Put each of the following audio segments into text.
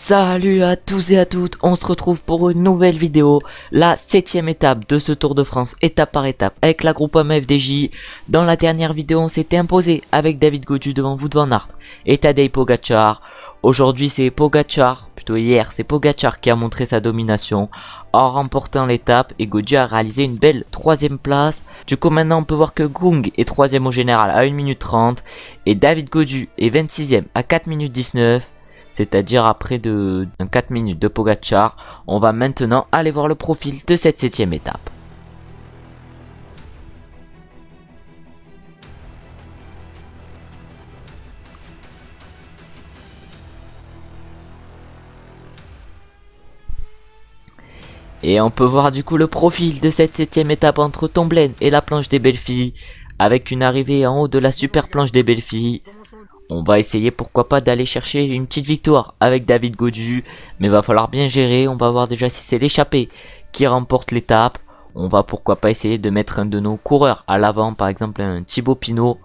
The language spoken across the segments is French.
Salut à tous et à toutes, on se retrouve pour une nouvelle vidéo, la 7ème étape de ce Tour de France, étape par étape, avec la Groupama FDJ. Dans la dernière vidéo, on s'était imposé avec David Gaudu devant Wout van Aert et Tadej Pogacar. Aujourd'hui, c'est Pogacar, plutôt hier, c'est Pogacar qui a montré sa domination en remportant l'étape et Gaudu a réalisé une belle 3ème place. Du coup, maintenant, on peut voir que Gung est 3ème au général à 1 minute 30 et David Gaudu est 26ème à 4 minutes 19. C'est-à-dire après 4 minutes de Pogacar. On va maintenant aller voir le profil de cette 7ème étape. Et on peut voir du coup le profil de cette 7ème étape entre Tomblaine et la planche des belles filles. Avec une arrivée en haut de la super planche des belles filles. On va essayer pourquoi pas d'aller chercher une petite victoire avec David Gaudu. Mais va falloir bien gérer. On va voir déjà si c'est l'échappée qui remporte l'étape. On va pourquoi pas essayer de mettre un de nos coureurs à l'avant. Par exemple un Thibaut Pinot.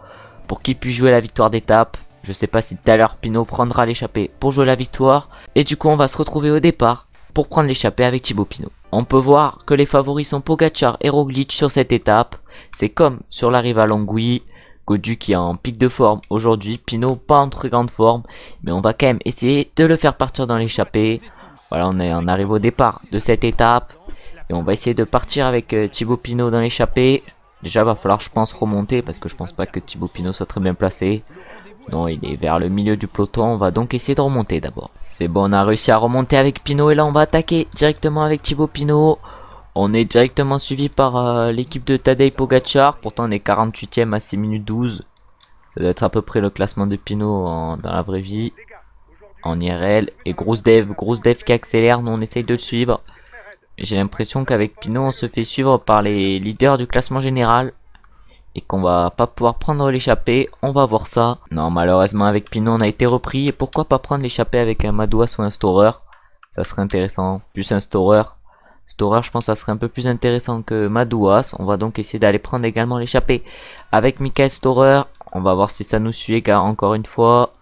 Pour qu'il puisse jouer la victoire d'étape. Je sais pas si tout à l'heure Pinot prendra l'échappée pour jouer la victoire. Et du coup on va se retrouver au départ pour prendre l'échappée avec Thibaut Pinot. On peut voir que les favoris sont Pogacar et Roglic sur cette étape. C'est comme sur l'arrivée à Longwy. Gaudu qui est en pic de forme aujourd'hui, Pinot pas en très grande forme, mais on va quand même essayer de le faire partir dans l'échappée. Voilà, on arrive au départ de cette étape et on va essayer de partir avec Thibaut Pinot dans l'échappée. Déjà va falloir je pense remonter parce que je pense pas que Thibaut Pinot soit très bien placé. Non, il est vers le milieu du peloton, on va donc essayer de remonter d'abord. C'est bon, on a réussi à remonter avec Pinot et là on va attaquer directement avec Thibaut Pinot. On est directement suivi par l'équipe de Tadej Pogacar. Pourtant on est 48ème à 6 minutes 12. Ça doit être à peu près le classement de Pinot dans la vraie vie. En IRL. Et grosse dev qui accélère. Nous on essaye de le suivre. J'ai l'impression qu'avec Pinot on se fait suivre par les leaders du classement général. Et qu'on va pas pouvoir prendre l'échappée. On va voir ça. Non, malheureusement avec Pinot on a été repris. Et pourquoi pas prendre l'échappée avec un Madouas ou un Storer. Ça serait intéressant. Plus un Storer. Storer, je pense que ça serait un peu plus intéressant que Madouas. On va donc essayer d'aller prendre également l'échappée avec Michael Storer. On va voir si ça nous suit car encore une fois.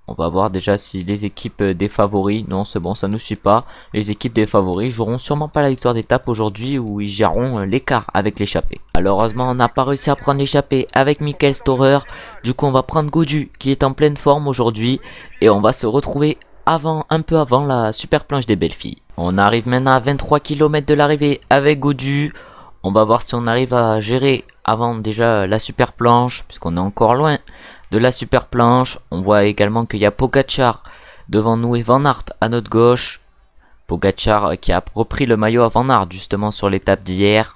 On va voir déjà si les équipes des favoris. Non, c'est bon, ça nous suit pas. Les équipes des favoris joueront sûrement pas la victoire d'étape aujourd'hui où ils géreront l'écart avec l'échappée. Malheureusement, on n'a pas réussi à prendre l'échappée avec Michael Storer. Du coup, on va prendre Gaudu qui est en pleine forme aujourd'hui. Et on va se retrouver un peu avant la super planche des belles filles. On arrive maintenant à 23 km de l'arrivée avec Gaudu. On va voir si on arrive à gérer avant déjà la super planche, puisqu'on est encore loin de la super planche. On voit également qu'il y a Pogacar devant nous et Van Aert à notre gauche. Pogacar qui a repris le maillot à Van Aert justement sur l'étape d'hier.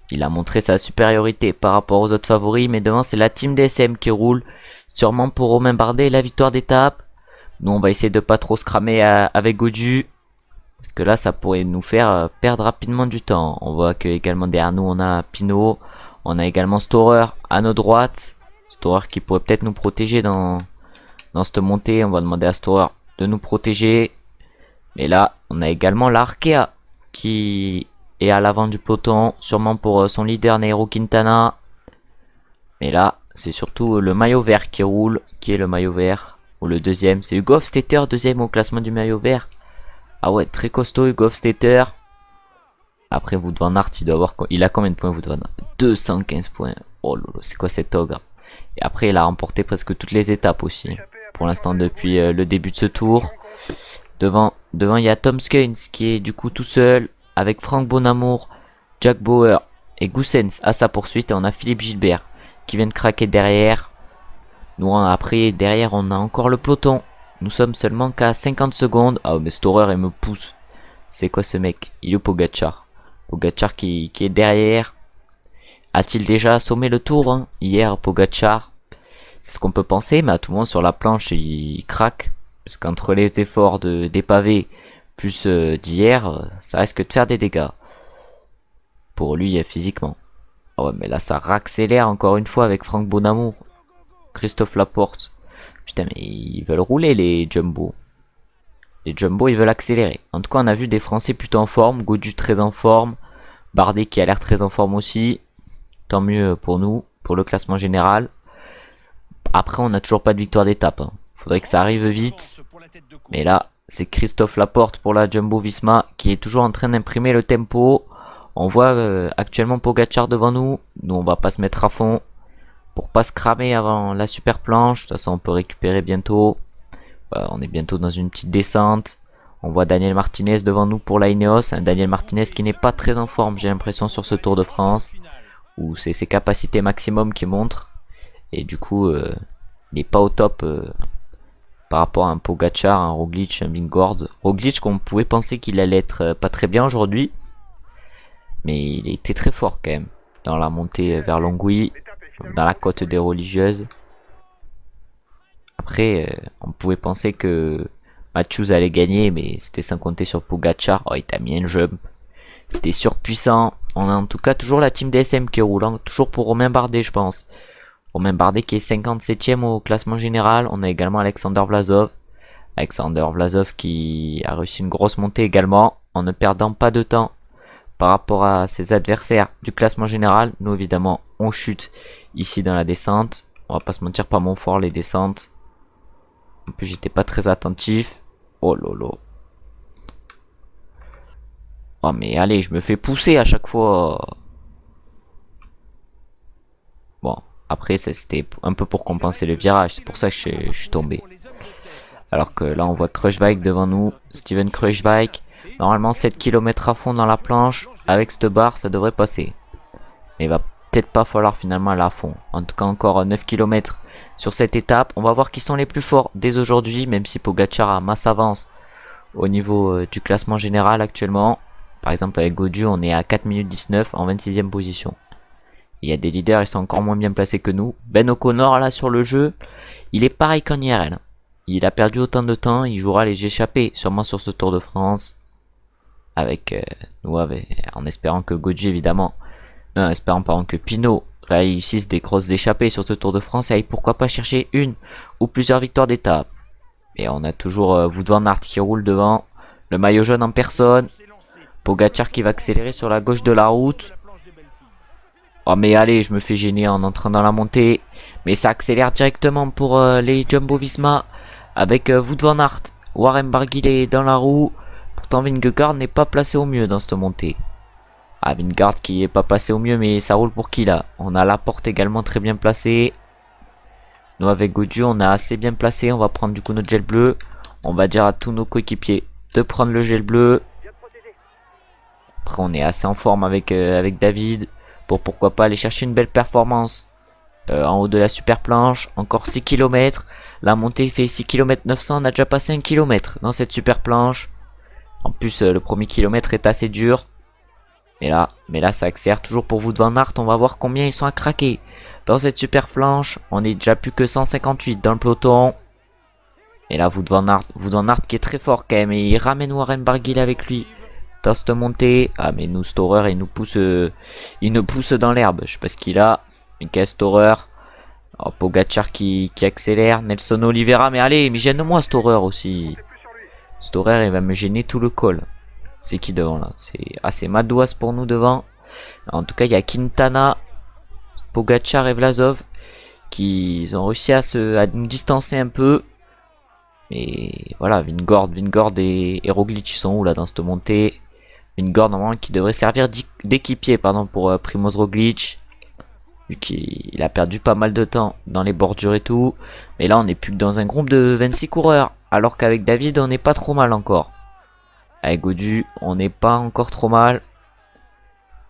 Il a montré sa supériorité par rapport aux autres favoris, mais devant c'est la team DSM qui roule. Sûrement pour Romain Bardet la victoire d'étape. Nous on va essayer de pas trop se cramer avec Gaudu. Parce que là ça pourrait nous faire perdre rapidement du temps. On voit que également derrière nous on a Pinot. On a également Storer à notre droite. Storer qui pourrait peut-être nous protéger dans cette montée. On va demander à Storer de nous protéger. Mais là on a également l'Arkea qui est à l'avant du peloton. Sûrement pour son leader Nairo Quintana. Mais là c'est surtout le maillot vert qui roule. Qui est le maillot vert? Ou le deuxième, c'est Hugo Hofstetter, deuxième au classement du maillot vert. Ah ouais, très costaud Hugo Hofstetter. Après Wout van Aert, il a combien de points Wout van Aert? 215 points. Oh lolo, c'est quoi cet ogre? Et après il a remporté presque toutes les étapes aussi. Pour l'instant depuis le début de ce tour. Devant il y a Tom Skuins qui est du coup tout seul. Avec Frank Bonamour, Jack Bauer et Goossens à sa poursuite. Et on a Philippe Gilbert qui vient de craquer derrière. Nous après derrière on a encore le peloton. Nous sommes seulement qu'à 50 secondes. Ah mais Storer il me pousse. C'est quoi ce mec? Il est Pogacar. Pogacar qui est derrière. A-t-il déjà assommé le tour hier Pogacar? C'est ce qu'on peut penser, mais à tout moment sur la planche il craque. Parce qu'entre les efforts des pavés plus d'hier, ça risque de faire des dégâts. Pour lui physiquement. Ah ouais mais là ça raccélère encore une fois avec Frank Bonamour. Christophe Laporte. Putain mais ils veulent rouler les Jumbo. Les Jumbo ils veulent accélérer. En tout cas on a vu des Français plutôt en forme. Gaudu très en forme. Bardet qui a l'air très en forme aussi. Tant mieux pour nous. Pour le classement général. Après on n'a toujours pas de victoire d'étape. Faudrait que ça arrive vite. Mais là, c'est Christophe Laporte pour la Jumbo-Visma qui est toujours en train d'imprimer le tempo. On voit actuellement Pogacar devant nous. Nous, on va pas se mettre à fond pour pas se cramer avant la super planche. De toute façon, on peut récupérer bientôt. On est bientôt dans une petite descente. On voit Daniel Martinez devant nous pour la Ineos. Un Daniel Martinez qui n'est pas très en forme, j'ai l'impression, sur ce Tour de France. Où c'est ses capacités maximum qui montrent. Et du coup, il n'est pas au top par rapport à un Pogacar, un Roglic, un Vingegaard. Roglic qu'on pouvait penser qu'il allait être pas très bien aujourd'hui. Mais il était très fort quand même. Dans la montée vers Longwy, dans la côte des religieuses. Après, on pouvait penser que Matthews allait gagner, mais c'était sans compter sur Pogacar. Oh, il t'a mis un jump. C'était surpuissant. On a en tout cas toujours la team DSM qui roule. Hein. Toujours pour Romain Bardet, je pense. Romain Bardet qui est 57ème au classement général. On a également Alexander Vlasov. Alexander Vlasov qui a réussi une grosse montée également, en ne perdant pas de temps par rapport à ses adversaires du classement général. Nous, évidemment, on chute ici dans la descente. On va pas se mentir, pas mon fort les descentes. En plus, j'étais pas très attentif. Oh lolo. Oh mais allez, je me fais pousser à chaque fois. Bon, après c'était un peu pour compenser le virage, c'est pour ça que je suis tombé. Alors que là on voit Kruijswijk devant nous, Steven Kruijswijk. Normalement 7 km à fond dans la planche, avec cette barre ça devrait passer. Mais il va peut-être pas falloir finalement aller à fond. En tout cas encore 9 km sur cette étape. On va voir qui sont les plus forts dès aujourd'hui, même si Pogacar a masse avance au niveau du classement général actuellement. Par exemple avec Gaudu on est à 4 minutes 19 en 26e position. Il y a des leaders, ils sont encore moins bien placés que nous. Ben O'Connor là sur le jeu, il est pareil qu'en IRL. Il a perdu autant de temps, il jouera les échappés sûrement sur ce Tour de France. Avec nous, en espérant que Gaudu évidemment, non, en espérant pardon que Pinot réussisse des grosses échappées sur ce Tour de France et pourquoi pas chercher une ou plusieurs victoires d'étape. Et on a toujours Wout van Aert qui roule devant, le maillot jaune en personne. Pogacar qui va accélérer sur la gauche de la route. Oh mais allez, je me fais gêner en entrant dans la montée. Mais ça accélère directement pour les Jumbo-Visma. Avec Wout van Aert. Warren Barguil est dans la roue. Pourtant Vingegaard n'est pas placé au mieux dans cette montée. Ah, Vingegaard qui est pas passé au mieux, mais ça roule pour qui là? On a Laporte également très bien placé. Nous avec Gaudu, on a assez bien placé. On va prendre du coup notre gel bleu. On va dire à tous nos coéquipiers de prendre le gel bleu. Après on est assez en forme avec David pour pourquoi pas aller chercher une belle performance en haut de la super planche. Encore 6 km. La montée fait 6 km 900. On a déjà passé 1 km dans cette super planche. En plus le premier kilomètre est assez dur. Mais là ça accélère toujours pour Wout van Aert. On va voir combien ils sont à craquer dans cette super planche. On est déjà plus que 158 dans le peloton. Et là Wout van Aert qui est très fort quand même. Et il ramène Warren Barguil avec lui dans cette montée. Ah mais nous Storer il nous pousse dans l'herbe. Je sais pas ce qu'il a. Michael Storer. Oh, Pogacar qui accélère. Nelson Oliveira. Mais allez, mais gêne-moi Storer aussi. Storer il va me gêner tout le col. C'est qui devant là? C'est Madouas pour nous devant. En tout cas il y a Quintana, Pogacar et Vlasov qui ont réussi à nous distancer un peu. Mais voilà, Vingegaard et Roglic sont où là dans cette montée? Vingegaard normalement qui devrait servir d'équipier pour Primoz Roglic. Vu qu'il a perdu pas mal de temps dans les bordures et tout. Mais là on n'est plus que dans un groupe de 26 coureurs. Alors qu'avec David on n'est pas trop mal encore. Avec Gaudu on n'est pas encore trop mal.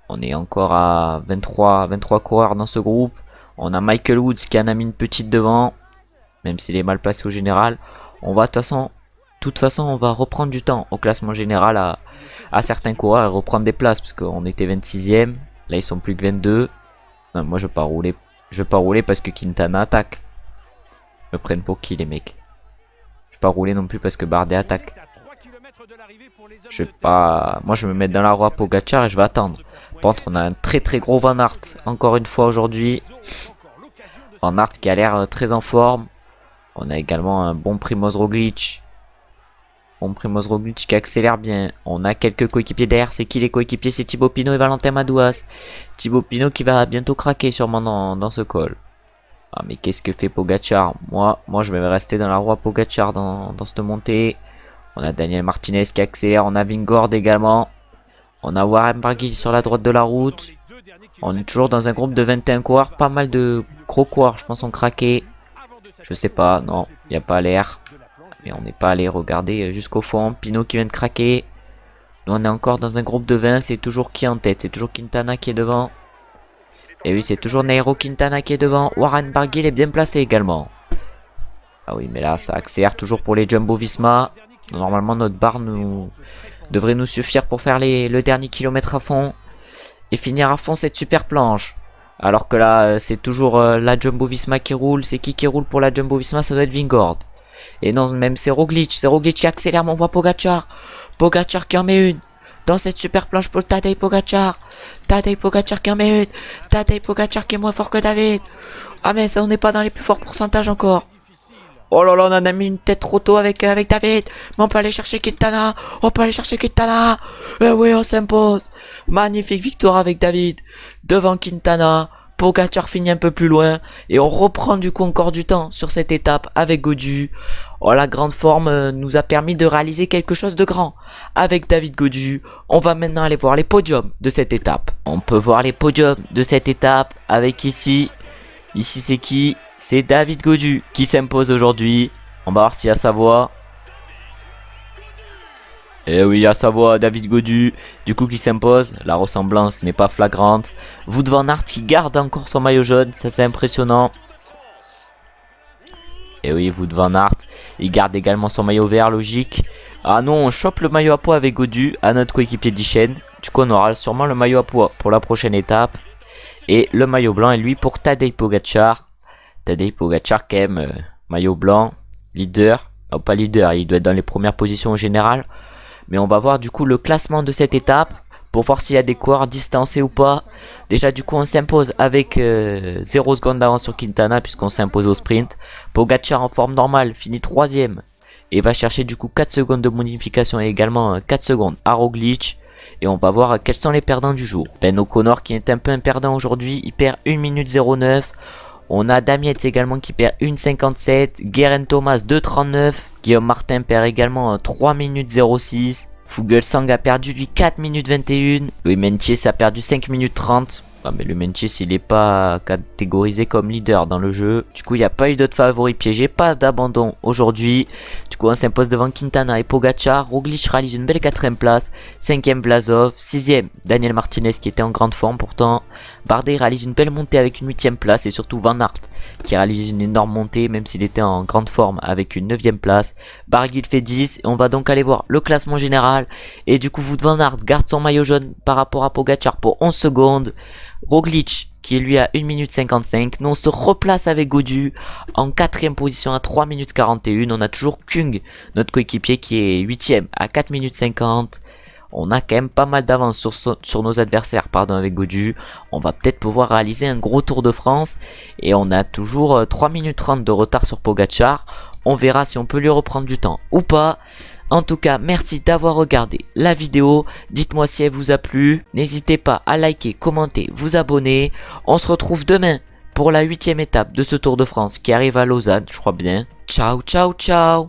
On est encore à 23 coureurs dans ce groupe. On a Michael Woods qui en a mis une petite devant. Même s'il est mal placé au général. On va de toute façon on va reprendre du temps au classement général à certains coureurs et reprendre des places. Parce qu'on était 26ème. Là ils sont plus que 22. Non, moi je vais pas rouler. Je vais pas rouler parce que Quintana attaque. Me prennent pour qui les mecs? Je vais pas rouler non plus parce que Bardet attaque. Je vais pas. Moi je vais me mettre dans la roue à Pogacar et je vais attendre. Par contre on a un très gros Van Aert. Encore une fois aujourd'hui. Van Aert qui a l'air très en forme. On a également un bon Primoz Roglic. Primoz Roglic qui accélère bien. On a quelques coéquipiers derrière. C'est qui les coéquipiers? C'est Thibaut Pinot et Valentin Madouas. Thibaut Pinot qui va bientôt craquer sûrement dans ce col. Ah mais qu'est-ce que fait Pogacar? Moi je vais rester dans la roue Pogacar dans cette montée. On a Daniel Martinez qui accélère, on a Vingord également. On a Warren Barguil sur la droite de la route. On est toujours dans un groupe de 21 coureurs. Pas mal de gros coureurs, je pense, ont craqué. Je sais pas, non, il n'y a pas l'air. Mais on n'est pas allé regarder jusqu'au fond. Pinot qui vient de craquer. Nous on est encore dans un groupe de 20. C'est toujours qui en tête? C'est toujours Quintana qui est devant. Et oui, c'est toujours Nairo Quintana qui est devant. Warren Barguil est bien placé également. Ah oui, mais là, ça accélère toujours pour les Jumbo Visma. Normalement, notre barre devrait nous suffire pour faire le dernier kilomètre à fond. Et finir à fond cette super planche. Alors que là, c'est toujours la Jumbo Visma qui roule. C'est qui roule pour la Jumbo Visma? Ça doit être Vingord. Et non, même c'est Roglic. C'est Roglic qui accélère, mais on voit Pogacar. Pogacar qui en met une. Dans cette super planche pour Tadej Pogacar. Tadej Pogacar qui en met une. Tadej Pogacar qui est moins fort que David. Ah mais ça, on n'est pas dans les plus forts pourcentages encore. Oh là là, on en a mis une tête trop tôt avec David. Mais on peut aller chercher Quintana. On peut aller chercher Quintana. Eh oui, on s'impose. Magnifique victoire avec David. Devant Quintana. Pogacar finit un peu plus loin. Et on reprend du coup encore du temps sur cette étape avec Gaudu. Oh, la grande forme nous a permis de réaliser quelque chose de grand. Avec David Gaudu, on va maintenant aller voir les podiums de cette étape. On peut voir les podiums de cette étape avec ici. Ici c'est qui? C'est David Gaudu qui s'impose aujourd'hui. On va voir s'il y a sa voix. Eh oui, à sa voix, David Gaudu, du coup qui s'impose. La ressemblance n'est pas flagrante. Wout van Aert qui garde encore son maillot jaune, ça c'est impressionnant. Et oui, Wout van Aert, il garde également son maillot vert, logique. Ah non, on chope le maillot à poids avec Gaudu, à notre coéquipier d'Ichen. Du coup, on aura sûrement le maillot à poids pour la prochaine étape. Et le maillot blanc est lui pour Tadej Pogacar. Tadej Pogacar quand même, maillot blanc, leader. Non, pas leader, il doit être dans les premières positions au général. Mais on va voir du coup le classement de cette étape pour voir s'il y a des coureurs distancés ou pas. Déjà du coup on s'impose avec 0 seconde d'avance sur Quintana puisqu'on s'impose au sprint. Pogacar en forme normale finit 3ème et va chercher du coup 4 secondes de modification et également 4 secondes à Roglic. Et on va voir quels sont les perdants du jour. Ben O'Connor qui est un peu un perdant aujourd'hui, il perd 1 minute 09. On a Damietz également qui perd 1,57. Geraint Thomas 2,39. Guillaume Martin perd également 3 minutes 06. Fuglsang a perdu lui 4 minutes 21. Louis Meintjes a perdu 5 minutes 30. Ah mais le Meintjes il est pas catégorisé comme leader dans le jeu. Du coup il n'y a pas eu d'autres favoris piégés. Pas d'abandon aujourd'hui. Du coup on s'impose devant Quintana et Pogacar. Roglic réalise une belle 4ème place. 5ème Vlasov. 6ème Daniel Martinez qui était en grande forme pourtant. Bardet réalise une belle montée avec une 8ème place. Et surtout Van Aert qui réalise une énorme montée même s'il était en grande forme avec une 9ème place. Barguil fait 10. Et on va donc aller voir le classement général. Et du coup Wout van Aert garde son maillot jaune par rapport à Pogacar pour 11 secondes. Roglic qui est lui à 1 minute 55. Nous on se replace avec Gaudu en 4ème position à 3 minutes 41. On a toujours Kung, notre coéquipier qui est 8ème à 4 minutes 50. On a quand même pas mal d'avance sur nos adversaires avec Gaudu. On va peut-être pouvoir réaliser un gros Tour de France. Et on a toujours 3 minutes 30 de retard sur Pogacar. On verra si on peut lui reprendre du temps ou pas. En tout cas, merci d'avoir regardé la vidéo. Dites-moi si elle vous a plu. N'hésitez pas à liker, commenter, vous abonner. On se retrouve demain pour la 8ème étape de ce Tour de France qui arrive à Lausanne, je crois bien. Ciao, ciao, ciao!